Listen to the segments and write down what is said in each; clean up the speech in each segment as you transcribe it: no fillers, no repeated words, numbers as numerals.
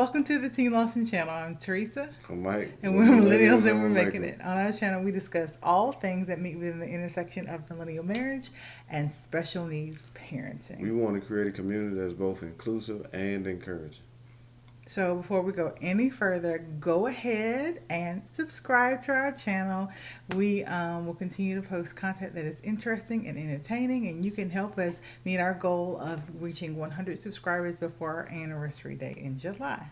Welcome to the Team Lawson channel. I'm Theresa. I'm Mike. And we're millennials and we're making it. On our channel, we discuss all things that meet within the intersection of millennial marriage and special needs parenting. We want to create a community that's both inclusive and encouraging. So before we go any further, go ahead and subscribe to our channel. We will continue to post content that is interesting and entertaining, and you can help us meet our goal of reaching 100 subscribers before our anniversary date in July.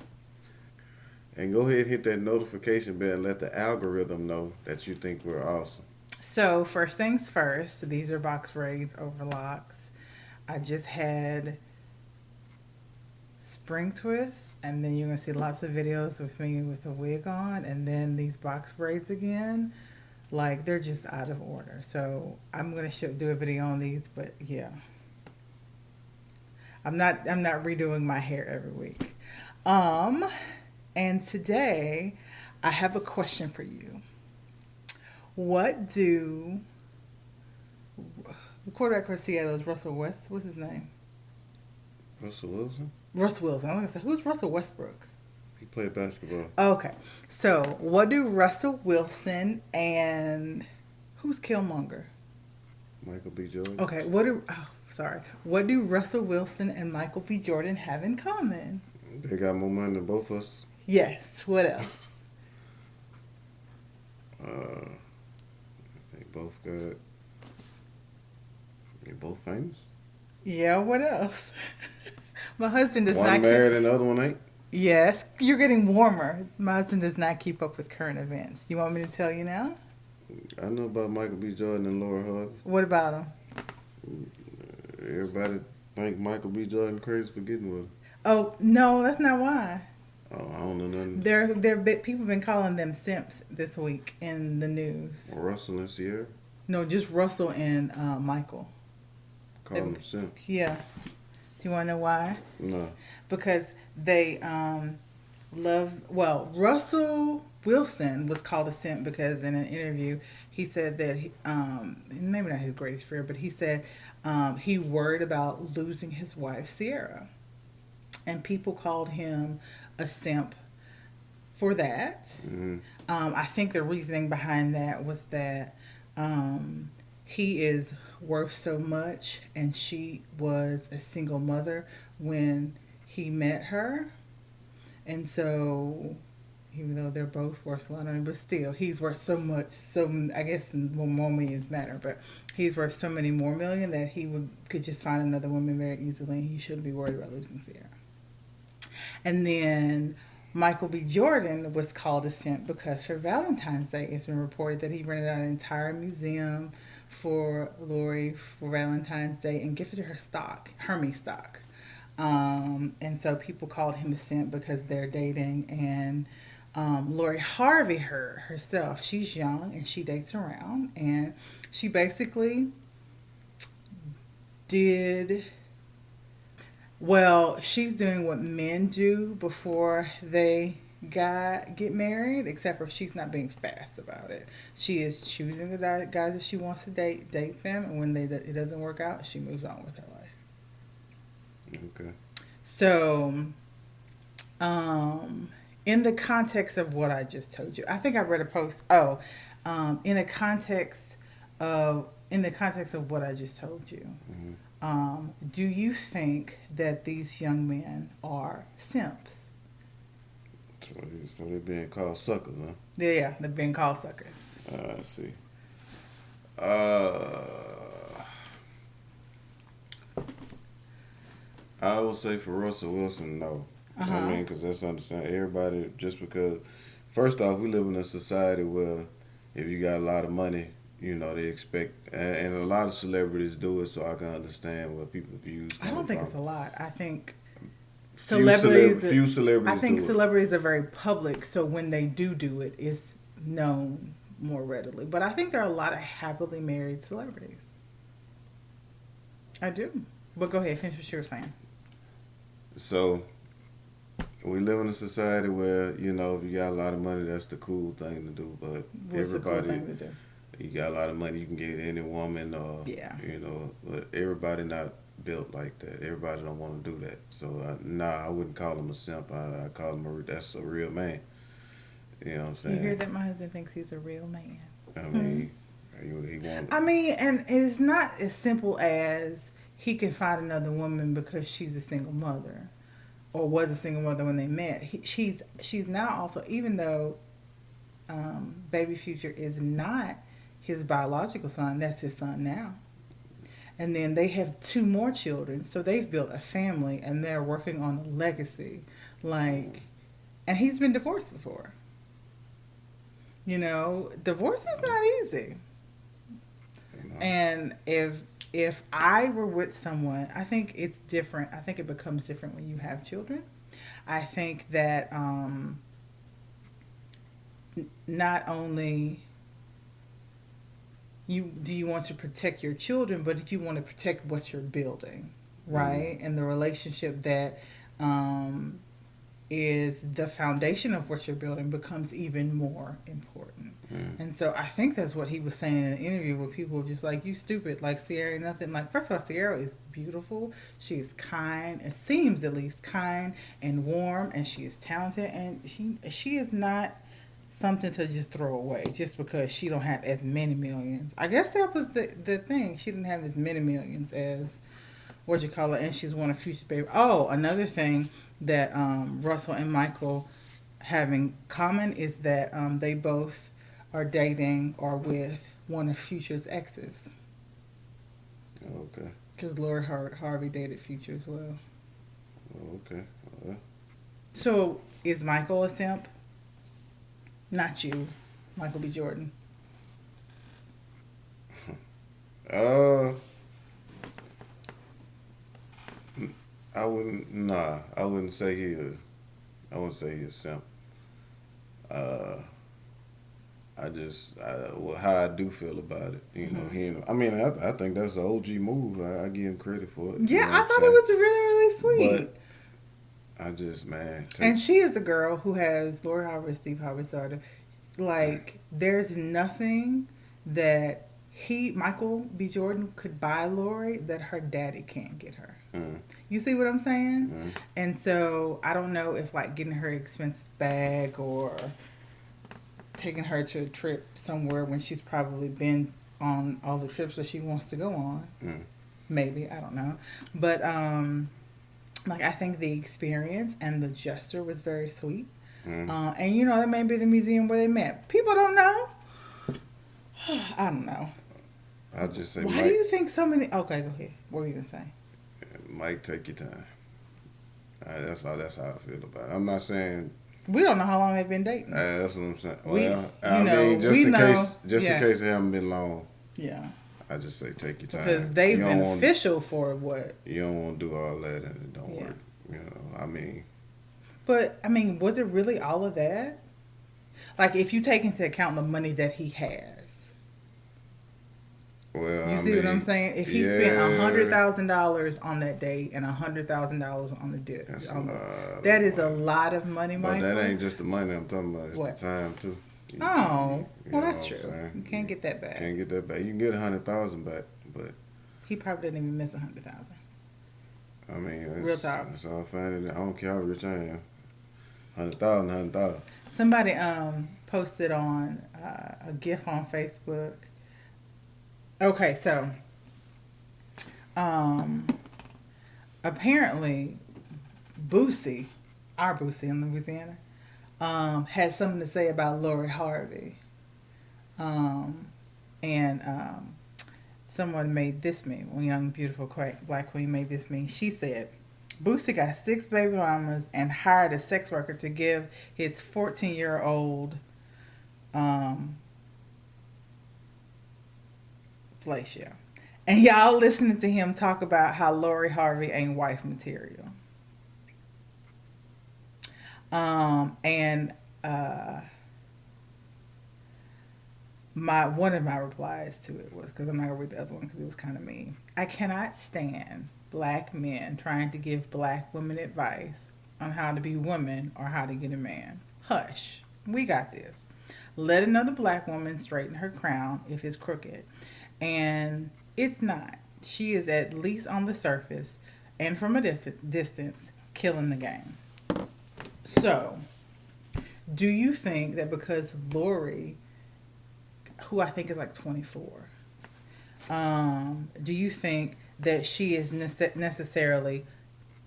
And go ahead and hit that notification bell and let the algorithm know that you think we're awesome. So first things first, these are box braids over locks. I just had spring twists, and then you're gonna see lots of videos with me with a wig on, and then these box braids again. Like, they're just out of order, so I'm gonna do a video on these. But yeah, I'm not redoing my hair every week. And today I have a question for you. What do the quarterback for Seattle is Russell West? What's his name? Russell Wilson? Russ Wilson. I'm going to say, who's Russell Westbrook? He played basketball. Okay. So, what do Russell Wilson and who's Killmonger? Michael B. Jordan. Okay. What do Russell Wilson and Michael B. Jordan have in common? They got more money than both of us. Yes. What else? They both famous. Yeah, what else? My husband does not. One married and the other one ain't. Yes, you're getting warmer. My husband does not keep up with current events. Do you want me to tell you now? I know about Michael B. Jordan and Laura Harvey. What about him? Everybody think Michael B. Jordan crazy for getting with her. Oh no, that's not why. Oh, I don't know nothing. People have been calling them Simps this week in the news. Russell and Ciara? No, just Russell and Michael. Call them Simps. Yeah. Do you want to know why? No. Because they Russell Wilson was called a simp because in an interview he said that maybe not his greatest fear, but he said he worried about losing his wife Ciara, and people called him a simp for that. Mm-hmm. I think the reasoning behind that was that he is worth so much, and she was a single mother when he met her, and so even though they're both worth a lot of money, but still he's worth so much. So I guess more millions matter, but he's worth so many more million that he could just find another woman very easily, and he shouldn't be worried about losing Ciara. And then Michael B. Jordan was called a simp because for Valentine's Day, it's been reported that he rented out an entire museum for Lori for Valentine's Day and gifted her Hermes stock. And so people called him a simp because they're dating. And Lori Harvey herself, she's young and she dates around. And she basically she's doing what men do before they get married, except for she's not being fast about it. She is choosing the guys that she wants to date them, and when it doesn't work out, she moves on with her life. Okay. So, in the context of what I just told you, I think I read a post. In the context of what I just told you. Mm-hmm. Do you think that these young men are simps? So they're being called suckers, huh? Yeah, they're being called suckers. I see. I would say for Russell Wilson, no. Uh-huh. I mean, because that's understand everybody. Just because, first off, we live in a society where if you got a lot of money, they expect, and a lot of celebrities do it. So I can understand what people views. I don't think it's a lot. I think few celebrities. I think celebrities are very public, so when they do it, it's known more readily. But I think there are a lot of happily married celebrities. I do. But go ahead, finish what you were saying. So we live in a society where if you got a lot of money, that's the cool thing to do. But What's the cool thing to do? You got a lot of money, you can get any woman, or yeah. But everybody not built like that. Everybody don't want to do that. So nah, I wouldn't call him a simp. I call him that's a real man. You know what I'm You hear saying? that? My husband thinks he's a real man. I Hmm. mean, he want. I mean, and it's not as simple as he can find another woman because she's a single mother or was a single mother when they met. She's now also, even though baby Future is not his biological son, that's his son now. And then they have two more children, so they've built a family and they're working on a legacy. Like, and he's been divorced before. You know, divorce is not easy. You know. And if I were with someone, I think it's different. I think it becomes different when you have children. I think that not only you want to protect your children, but you want to protect what you're building, right? And the relationship that um, is the foundation of what you're building becomes even more important. And so I think that's what he was saying in an interview where people were just like, you stupid, like Ciara ain't nothing. Like, first of all, Ciara is beautiful. She is kind, it seems at least kind and warm, and she is talented, and she is not something to just throw away just because she don't have as many millions. I guess that was the thing. She didn't have as many millions as what you call it, and she's one of Future's baby. Oh, another thing that Russell and Michael have in common is that they both are dating or with one of Future's exes. Okay. Because Lori Harvey dated Future as well. Okay. So is Michael a simp? Not you, Michael B. Jordan. Uh, I wouldn't. Nah, I wouldn't say he. I wouldn't say he's a simp. Uh, well, how I do feel about it. You know, he. I mean, I think that's an OG move. I give him credit for it. You Yeah, know I what I'm thought it saying? was really, really sweet. But I just, man, And she is a girl who has Lori Harvey, Steve Harvey's daughter. Like, there's nothing that Michael B. Jordan, could buy Lori that her daddy can't get her. You see what I'm saying? And so I don't know if like getting her expensive bag or taking her to a trip somewhere when she's probably been on all the trips that she wants to go on. Maybe, I don't know. But like, I think the experience and the gesture was very sweet. And you know, that may be the museum where they met. People don't know. I don't know. I just say, Why Mike, do you think so many? Okay, go ahead. What were you gonna say? Mike, take your time. That's how I feel about it. I'm not saying. We don't know how long they've been dating. That's what I'm saying. We- Well, you I know, mean, we know, just yeah. in case it haven't been long, Yeah, I just say take your time. because they've You don't been want- official for what? You don't want to do all that and it don't Yeah. work. You know, I mean, But I mean, was it really all of that? Like, if you take into account the money that he has, well, you I see mean, what I'm saying? If he spent $100,000 on that date and $100,000 on the dip, That's a lot that of is a money. lot of money, But Michael. that ain't just the money I'm talking about. It's What? the time too. Oh, You well, know that's what I'm true. saying? You can't get that back. Can't get that back. You can get 100,000 back, but He probably didn't even miss 100,000. I mean, Real talk. That's all fine. I don't care how rich I am. 100,000, 100,000. Somebody posted on a GIF on Facebook. Okay, so apparently Boosie, our Boosie in Louisiana, had something to say about Lori Harvey. And someone made this meme. One young, beautiful black queen made this meme. She said, Boosie got 6 baby mamas and hired a sex worker to give his 14-year-old fellatio. And y'all listening to him talk about how Lori Harvey ain't wife material. And one of my replies to it was, because I'm not gonna read the other one because it was kind of mean. I cannot stand black men trying to give black women advice on how to be women or how to get a man. Hush, we got this. Let another black woman straighten her crown if it's crooked, and it's not. she is at least on the surface and from a distance killing the game. So, do you think that because Lori, who I think is like 24, do you think that she is necessarily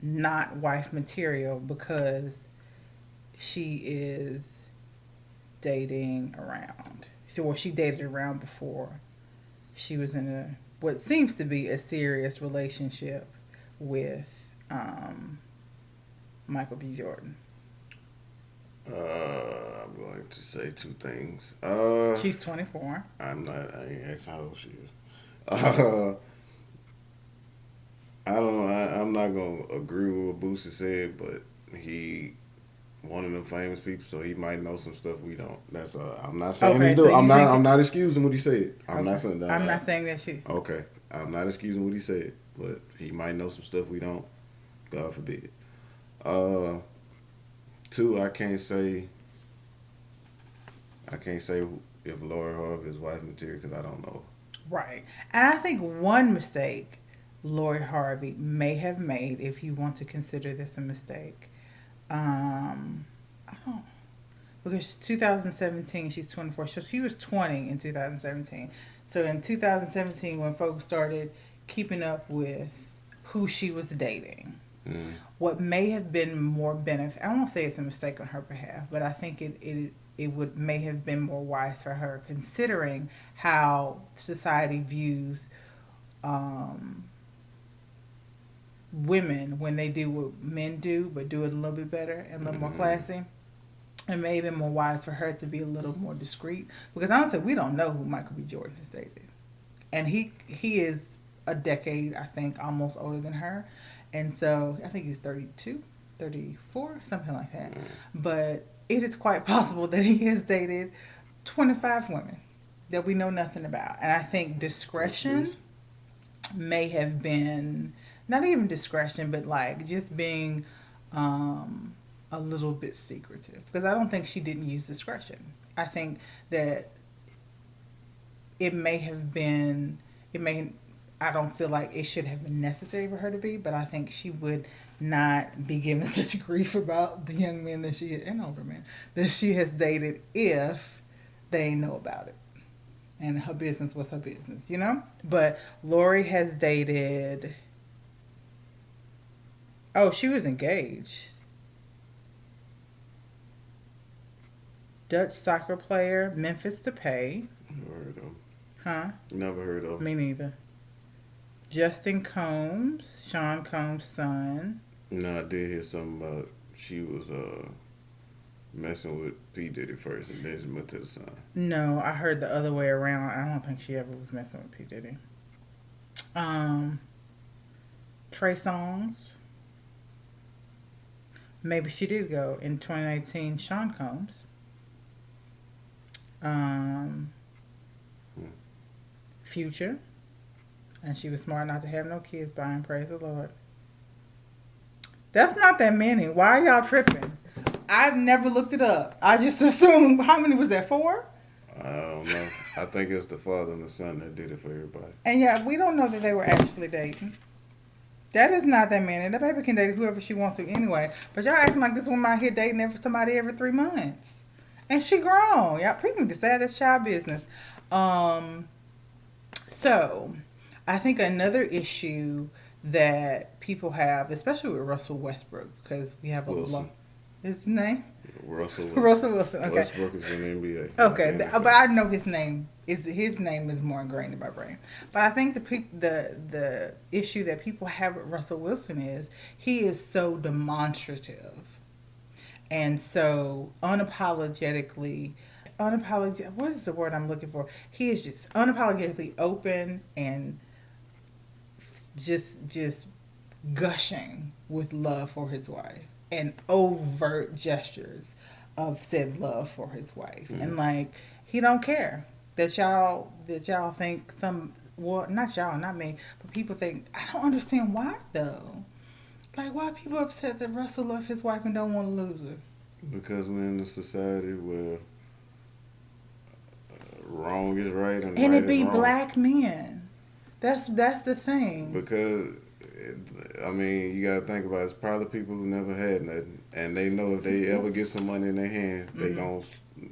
not wife material because she is dating around? So, well, she dated around before she was in a what seems to be a serious relationship with Michael B. Jordan. I'm going to say two things. She's 24. I'm not. I ain't asked how old she is. Uh, I don't. I'm not gonna agree with what Boosie said, but he one of them famous people, so he might know some stuff we don't. That's. I'm not saying Okay, he do. so I'm you not. think I'm not excusing what he said. I'm okay. not saying that. I'm not saying that she. Okay, I'm not excusing what he said, but he might know some stuff we don't. God forbid. Uh, Two, I can't say. I can't say if Lori Harvey is wife material because I don't know. Right. And I think one mistake Lori Harvey may have made, if you want to consider this a mistake, I don't, because 2017, she's 24. So she was 20 in 2017. So in 2017, when folks started keeping up with who she was dating, what may have been more benefit, I won't say it's a mistake on her behalf, but I think it would may have been more wise for her, considering how society views women when they do what men do, but do it a little bit better and a little more classy. It may have been more wise for her to be a little more discreet, because honestly, we don't know who Michael B. Jordan has dated, and he is a decade, I think, almost older than her, and so I think he's 32, 34, something like that. But it is quite possible that he has dated 25 women that we know nothing about. And I think discretion may have been, not even discretion, but like just being a little bit secretive. Because I don't think she didn't use discretion. I think that it may have been, I don't feel like it should have been necessary for her to be, but I think she would not be given such grief about the young men that she, and older men, that she has dated if they know about it. And her business was her business, you know? But Lori has dated, oh, she was engaged. Dutch soccer player, Memphis Depay. Never heard of. Huh? Never heard of. Me neither. Justin Combs, Sean Combs' son. No, I did hear something about she was messing with P. Diddy first and then she went to the son. No, I heard the other way around. I don't think she ever was messing with P. Diddy. Trey Songz. Maybe she did go in 2019. Sean Combs. Future. And she was smart not to have no kids by him, praise the Lord. That's not that many. Why are y'all tripping? I never looked it up. I just assumed, how many was that, 4? I don't know. I think it's the father and the son that did it for everybody. And yeah, we don't know that they were actually dating. That is not that many. The baby can date whoever she wants to anyway. But y'all acting like this woman out here dating somebody every 3 months. And she grown. Y'all pretty much decide that's child business. So, I think another issue that people have, especially with Russell Westbrook, because we have a lot. Is his name? Russell Wilson. Russell Wilson. Okay. Westbrook is in the NBA. Okay, but I know his name is more ingrained in my brain. But I think the issue that people have with Russell Wilson is he is so demonstrative and so unapologetically. What is the word I'm looking for? He is just unapologetically open and just gushing with love for his wife and overt gestures of said love for his wife. Mm-hmm. And like he don't care that y'all think not me, but people think. I don't understand why though. Like why are people upset that Russell loved his wife and don't want to lose her? Because we're in a society where wrong is right and right it be black men. That's the thing. Because I mean, you gotta think about it. It's probably people who never had nothing, and they know if they ever get some money in their hands, they gon'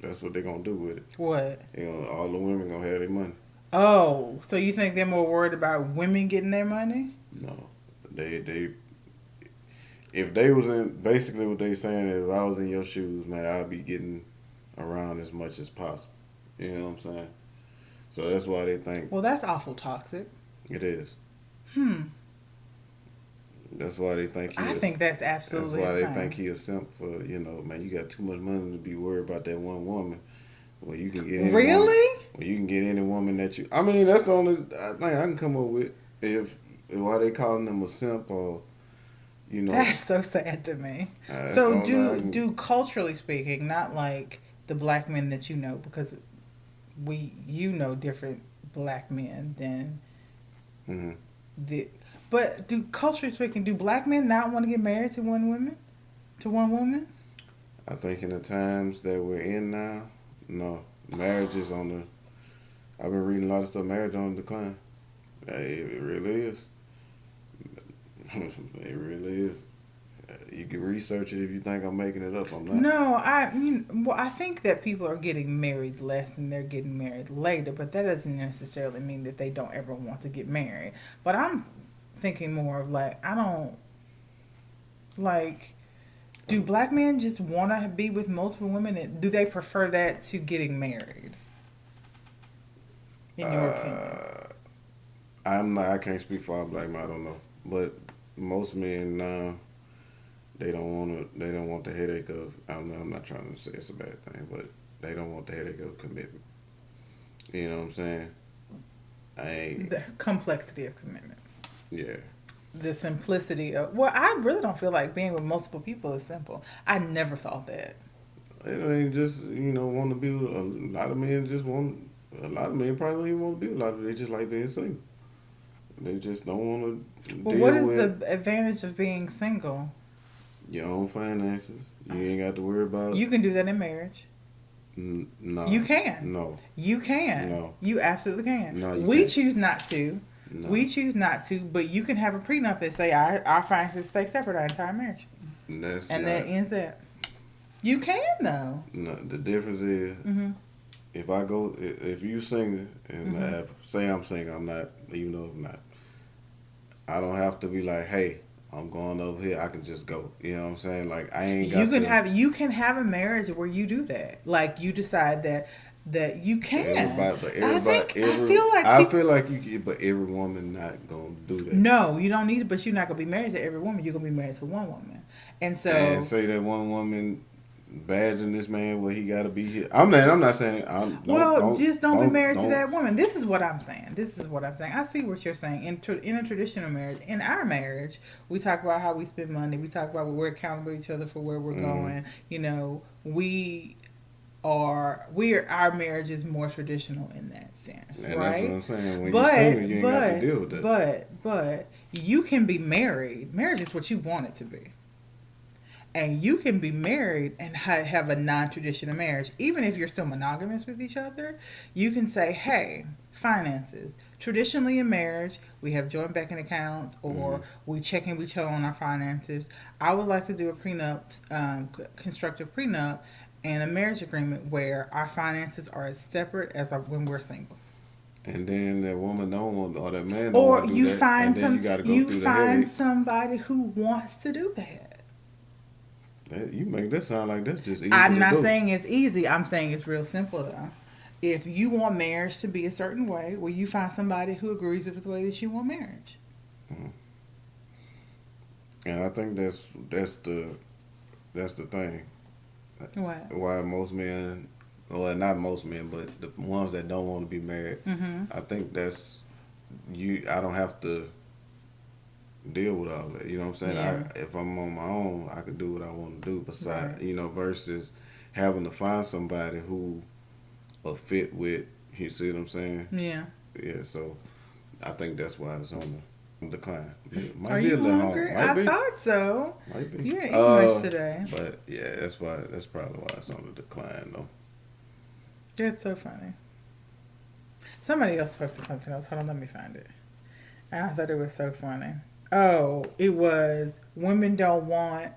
that's what they gonna do with it. What? You know, all the women gonna have their money. Oh, so you think they're more worried about women getting their money? No, they if they was in basically what they saying is if I was in your shoes, man, I'd be getting around as much as possible. You know what I'm saying? So that's why they think Well, that's awful toxic. it is. Hmm. That's why they think I think that's absolutely That's why insane. they think he a simp for, man, you got too much money to be worried about that one woman. Well, you can get any Really? Woman, well, you can get any woman that you. I mean, that's the only thing I can come up with. If why they calling them a simp or, That's so sad to me. that's So the only thing do culturally speaking, not like the black men that you know, because you know different black men than Mhm. the. But do culturally speaking, do black men not want to get married to one woman? I think in the times that we're in now, no, marriage is on the. I've been reading a lot of stuff. Marriage on the decline. Hey, it really is. It really is. You can research it if you think I'm making it up. I'm not. No, I mean, well, I think that people are getting married less and they're getting married later, but that doesn't necessarily mean that they don't ever want to get married. But I'm thinking more of like, I don't like. Do black men just want to be with multiple women? And do they prefer that to getting married? In your opinion, I'm not. I can't speak for all black men. I don't know, but most men now they don't want to. They don't want the headache of. I'm not trying to say it's a bad thing, but they don't want the headache of commitment. You know what I'm saying? I ain't. the complexity of commitment, Yeah. the simplicity of. Well, I really don't feel like being with multiple people is simple. I never thought that. It ain't just want to be with a lot of men. Just want a lot of men probably don't even want to be with a lot of. They just like being single. They just don't want to Well, deal what is with the advantage of being single? your own finances. You ain't got to worry about. You can do that in marriage. No. You can. No. You can. No. You absolutely can. No, you We can't. choose not to. No. We choose not to, but you can have a prenup that say our finances stay separate our entire marriage. That's And not, that ends that. You can though. no. The difference is Mm-hmm. if you single and say I'm single, I'm not. I'm not. I don't have to be like, hey, I'm going over here. I can just go. You know what I'm saying? Like I ain't got You can have a marriage where you do that. Like you decide that you can. I feel like you can, but every woman not gonna do that. No, you don't need it, but you're not gonna be married to every woman. You're gonna be married to one woman. And so And say that one woman badging this man where he got to be here. I'm not saying. don't be married to that woman. This is what I'm saying. I see what you're saying. In a traditional marriage, in our marriage, we talk about how we spend money. We talk about we're accountable to each other for where we're going. Our marriage is more traditional in that sense, And right? that's what I'm saying. When you're single, you ain't got to deal with that. But you can be married. Marriage is what you want it to be. And you can be married and have a non-traditional marriage. Even if you're still monogamous with each other, you can say, hey, finances. Traditionally in marriage, we have joint banking accounts or we check in with each other on our finances. I would like to do a prenup, construct a prenup and a marriage agreement where our finances are as separate as when we're single. And then that woman don't want, or that man don't want to do you that. find and then some, you got to go you through the find headache. somebody who wants to do that. You make that sound like that's just easy. I'm not to do. saying it's easy. I'm saying it's real simple though. If you want marriage to be a certain way, well, you find somebody who agrees with the way that you want marriage. And I think that's the thing. What? Why most men, well, not most men, but the ones that don't want to be married, I think that's I don't have to deal with all that. You know what I'm saying? Yeah. If I'm on my own, I can do what I want to do. Besides, Right. Versus having to find somebody who will fit with. You see what I'm saying? Yeah. Yeah. So I think that's why it's on the decline. Might Are be you a little hungry? Might I be. thought so. Might be. You didn't eat much today. But yeah, that's why. That's probably why it's on the decline, though. That's so funny. Somebody else posted something else. Hold on, let me find it. And I thought it was so funny. Oh, it was women don't want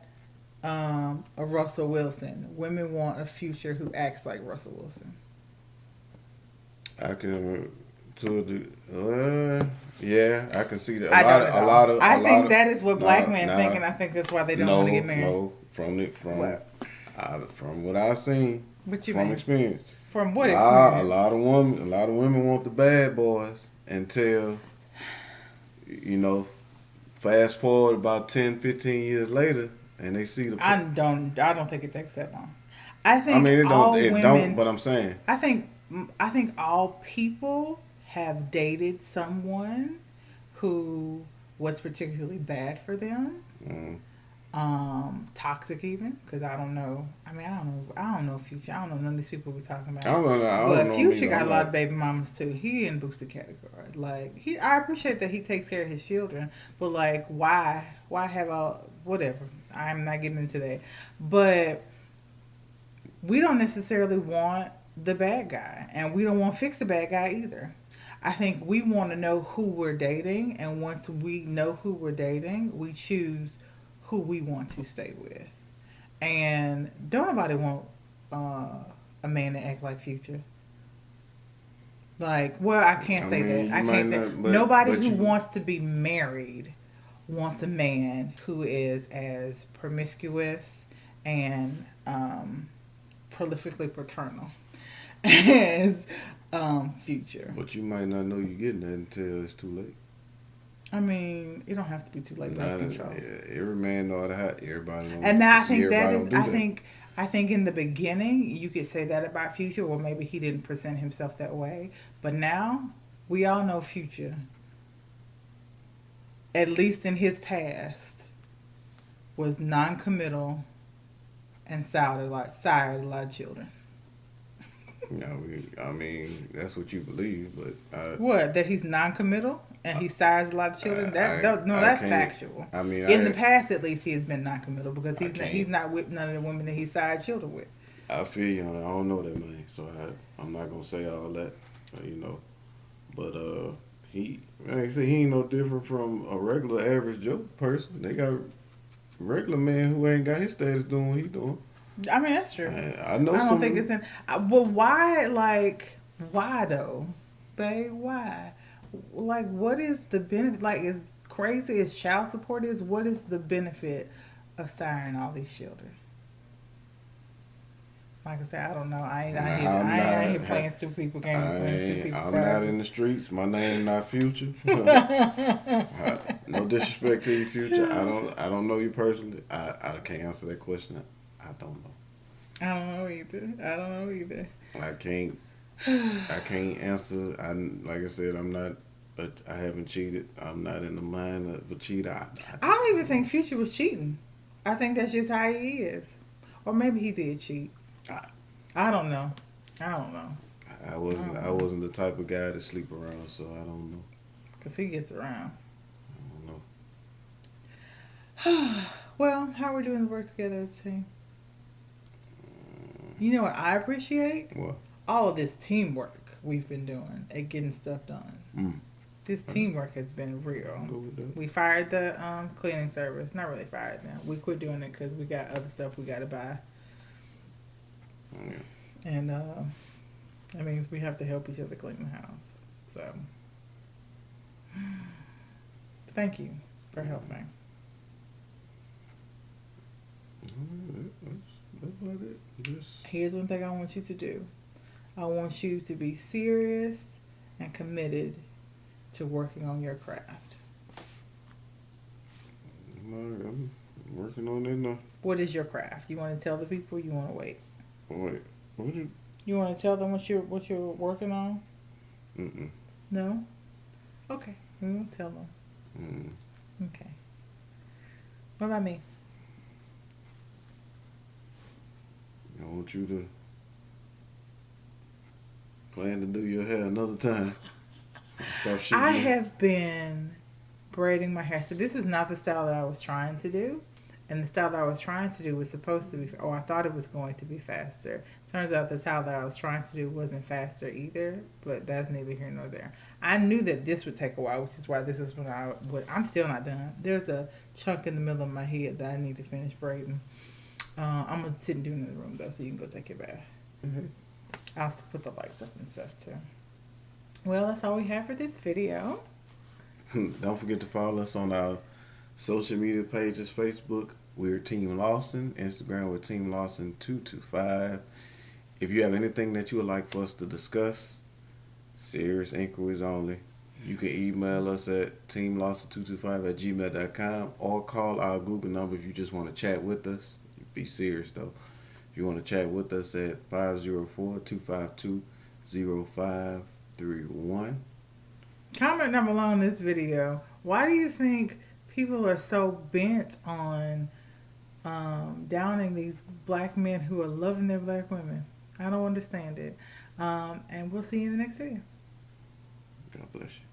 a Russell Wilson. Women want a Future who acts like Russell Wilson. I can yeah, I can see that. I don't at all. I A lot think of, that is what black nah, men think, nah, and I think that's why they don't want to no, get married. no. What? From what I've seen, What you from mean? experience, From what a experience? lot of women want the bad boys until, you know, fast forward about 10, 15 years later, and they see the. I don't think it takes that long. I I think mean, all it don't. women. But I'm saying, I think I think all people have dated someone who was particularly bad for them. mm, Toxic even, because I don't know. I mean, I don't know Future. I don't know none of these people we're talking about. I don't But know Future neither. got I'm a lot not. of baby mamas too. He in Booster category. Like I appreciate that he takes care of his children, but like, why have all whatever? I'm not getting into that. But we don't necessarily want the bad guy, and we don't want to fix the bad guy either. I think we want to know who we're dating, and once we know who we're dating, we choose who we want to stay with. And don't nobody want a man to act like Future. Like, well, I can't I say mean, that. you I might can't say not, nobody but who you. wants to be married wants a man who is as promiscuous and prolifically paternal as Future. But you might not know you're getting that until it's too late. I mean, it don't have to be too late. Birth control. Every man know how to have everybody. And now I think that Everybody is. don't do that. I think in the beginning you could say that about Future, or maybe he didn't present himself that way. But now we all know Future, at least in his past, was non-committal and sired a lot of children. I mean, that's what you believe, but What? That he's non-committal and he sires a lot of children? No, I that's can't. factual. I mean, In the past, at least, he has been non-committal because can't. he's not with none of the women that he sired children with. I feel you on it. I don't know that man, so I'm not gonna say all that, you know. But he, like I said, he ain't no different from a regular average Joe person. They got regular man who ain't got his status doing what he doing. I mean, that's true. I know I don't some. think it's in. Well, why? Like, why though, babe? Why? Like, what is the benefit? Like, as crazy as child support is, what is the benefit of siring all these children? Like I said, I don't know. I ain't playing stupid people games. I'm not in the streets. My name not Future. No disrespect to you, Future. I don't know you personally. I can't answer that question. I don't know. I don't know either. I can't answer. Like I said, I'm not. I haven't cheated. I'm not in the mind of a cheater. I don't even think Future was cheating. I think that's just how he is, or maybe he did cheat. I don't know. I wasn't the type of guy to sleep around, so I don't know. Cause he gets around. I don't know. Well, how we're doing the work together as a team. You know what I appreciate? What? All of this teamwork we've been doing at getting stuff done. This teamwork has been real. We fired the cleaning service. Not really fired them. We quit doing it because we got other stuff we got to buy. Yeah. And that means we have to help each other clean the house. So, thank you for helping. That's about it. Here's one thing I want you to do. I want you to be serious and committed to working on your craft. I'm working on it now. What is your craft? You want to tell the people? Or you want to wait? Wait, what did? You want to tell them what you're working on? No. Okay, we won't tell them. Okay. What about me? I want you to plan to do your hair another time. Start shooting. I have been braiding my hair. So this is not the style that I was trying to do. And the style that I was trying to do was supposed to be, or I thought it was going to be faster. Turns out the style that I was trying to do wasn't faster either, but that's neither here nor there. I knew that this would take a while, which is why this is when I'm still not done. There's a chunk in the middle of my head that I need to finish braiding. I'm going to sit and do it in the room, though, so you can go take your bath. Mm-hmm. I'll put the lights up and stuff, too. Well, that's all we have for this video. Don't forget to follow us on our social media pages. Facebook, we're Team Lawson. Instagram, we're Team Lawson 225. If you have anything that you would like for us to discuss, serious inquiries only, you can email us at teamlawson225@gmail.com or call our Google number if you just want to chat with us. Be serious, though. If you want to chat with us at 504-252-0531. Comment down below in this video, why do you think people are so bent on downing these black men who are loving their black women? I don't understand it. And we'll see you in the next video. God bless you.